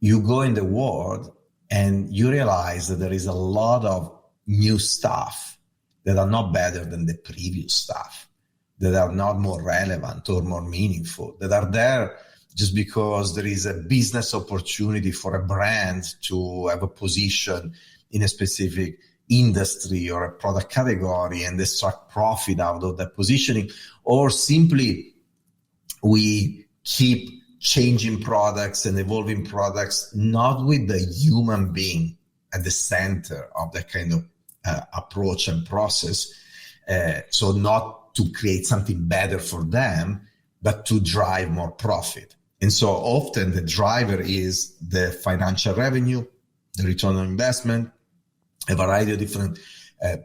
you go in the world and you realize that there is a lot of new stuff that are not better than the previous stuff, that are not more relevant or more meaningful, that are there just because there is a business opportunity for a brand to have a position in a specific industry or a product category and extract profit out of that positioning, or simply we keep changing products and evolving products, not with the human being at the center of that kind of approach and process. So not to create something better for them, but to drive more profit. And so often the driver is the financial revenue, the return on investment, a variety of different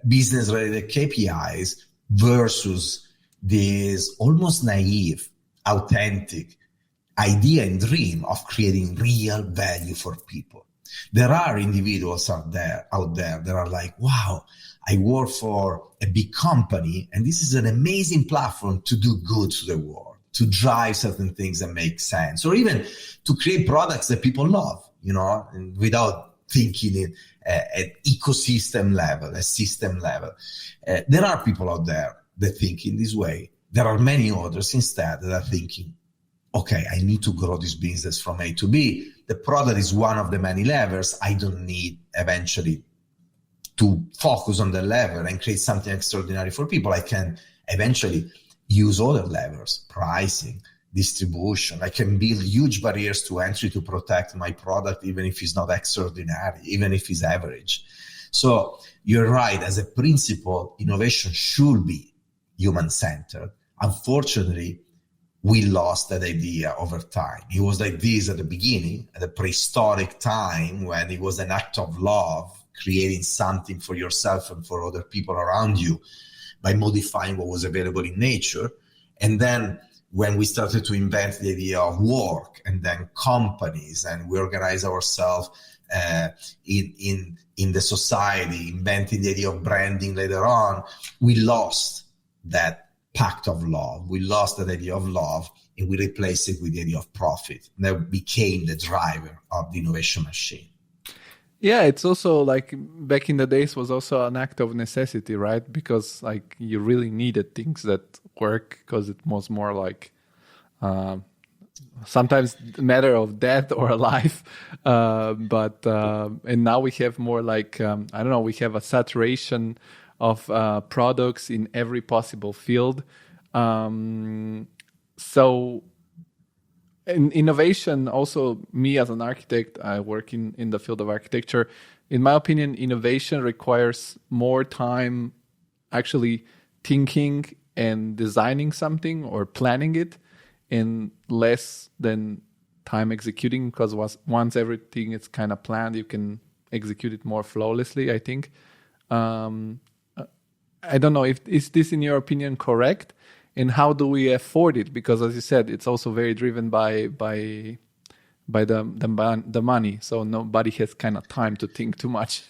business-related KPIs versus this almost naive, authentic idea and dream of creating real value for people. There are individuals out there that are like, wow, I work for a big company and this is an amazing platform to do good to the world, to drive certain things that make sense, or even to create products that people love, and without thinking at ecosystem level, a system level. There are people out there that think in this way. There are many others instead that are thinking, okay, I need to grow this business from A to B. The product is one of the many levers. I don't need eventually to focus on the lever and create something extraordinary for people. I can eventually use other levers, pricing, distribution. I can build huge barriers to entry to protect my product, even if it's not extraordinary, even if it's average. So you're right. As a principle, innovation should be human-centered. Unfortunately, we lost that idea over time. It was like this at the beginning, at a prehistoric time when it was an act of love, creating something for yourself and for other people around you by modifying what was available in nature. And then when we started to invent the idea of work and then companies, and we organize ourselves in the society, inventing the idea of branding later on, we lost that pact of love. We lost that idea of love and we replaced it with the idea of profit. And that became the driver of the innovation machine. Yeah, it's also like back in the days was also an act of necessity, right? Because like you really needed things that work, because it was more like sometimes a matter of death or life. And now we have more like, we have a saturation of products in every possible field. So in innovation, also me as an architect, I work in the field of architecture. In my opinion, innovation requires more time actually thinking and designing something or planning it, and less than time executing, because once everything is kind of planned, you can execute it more flawlessly, I think. I don't know, is this, in your opinion, correct? And how do we afford it? Because, as you said, it's also very driven by the money. So nobody has kind of time to think too much.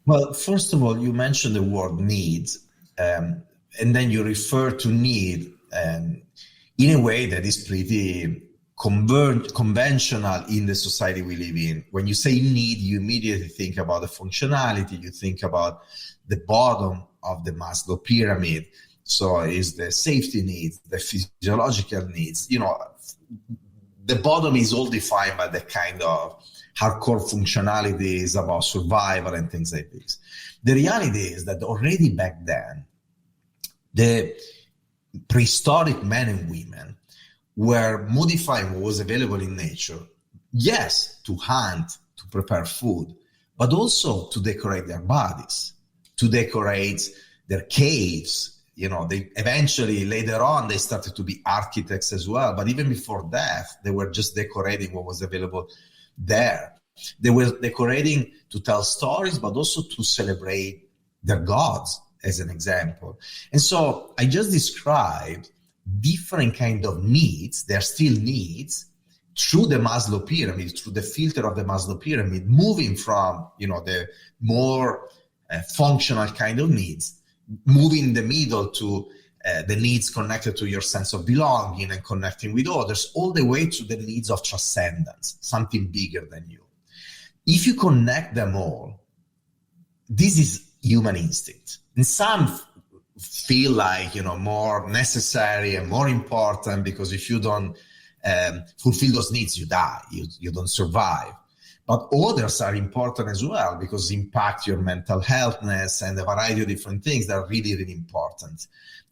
Well, first of all, you mentioned the word needs, and then you refer to need in a way that is pretty conventional in the society we live in. When you say need, you immediately think about the functionality, you think about the bottom of the Maslow pyramid. So is the safety needs, the physiological needs. The bottom is all defined by the kind of hardcore functionalities about survival and things like this. The reality is that already back then, the prehistoric men and women were modifying what was available in nature, yes, to hunt, to prepare food, but also to decorate their bodies, to decorate their caves. They eventually, later on, they started to be architects as well. But even before that, they were just decorating what was available there. They were decorating to tell stories, but also to celebrate their gods, as an example. And so I just described different kind of needs. They're still needs through the Maslow pyramid, through the filter of the Maslow pyramid, moving from, the more functional kind of needs, moving in the middle to the needs connected to your sense of belonging and connecting with others, all the way to the needs of transcendence, something bigger than you. If you connect them all, this is human instinct. And some feel like, more necessary and more important, because if you don't fulfill those needs, you die, you don't survive. But others are important as well, because impact your mental healthness and a variety of different things that are really, really important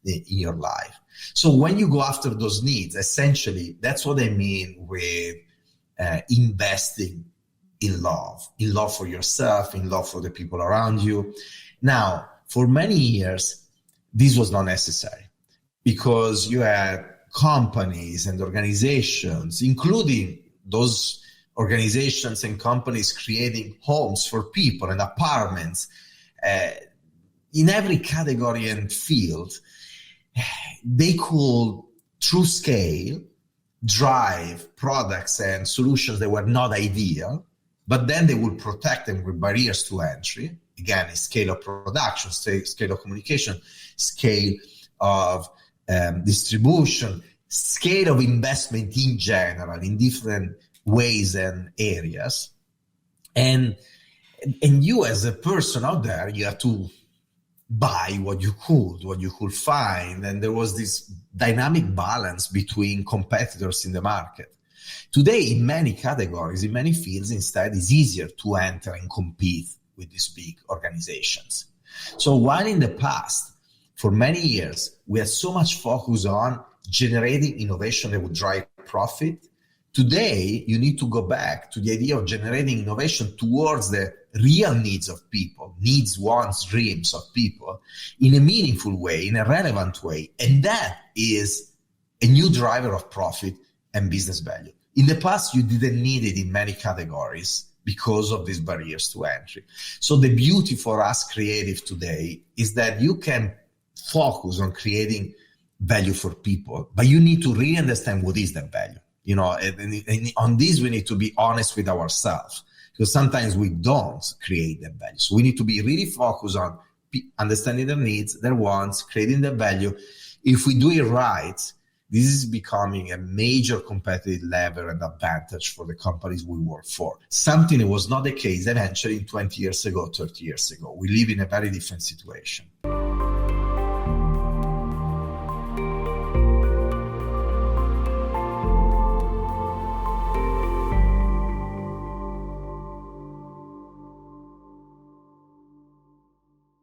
in your life. So when you go after those needs, essentially, that's what I mean with investing in love for yourself, in love for the people around you. Now, for many years, this was not necessary, because you had companies and organizations, including those organizations and companies creating homes for people and apartments in every category and field. They could, through scale, drive products and solutions that were not ideal, but then they would protect them with barriers to entry. Again, scale of production, scale of communication, scale of distribution, scale of investment in general, in different ways and areas. And you as a person out there, you have to buy what you could find. And there was this dynamic balance between competitors in the market. Today, in many categories, in many fields, instead, it's easier to enter and compete with these big organizations. So while in the past, for many years, we had so much focus on generating innovation that would drive profit, today, you need to go back to the idea of generating innovation towards the real needs of people, needs, wants, dreams of people, in a meaningful way, in a relevant way. And that is a new driver of profit and business value. In the past, you didn't need it in many categories because of these barriers to entry. So the beauty for us creative today is that you can focus on creating value for people, but you need to really understand what is that value. And on this, we need to be honest with ourselves, because sometimes we don't create that value. So we need to be really focused on understanding their needs, their wants, creating the value. If we do it right, this is becoming a major competitive lever and advantage for the companies we work for. Something that was not the case eventually 20 years ago, 30 years ago. We live in a very different situation.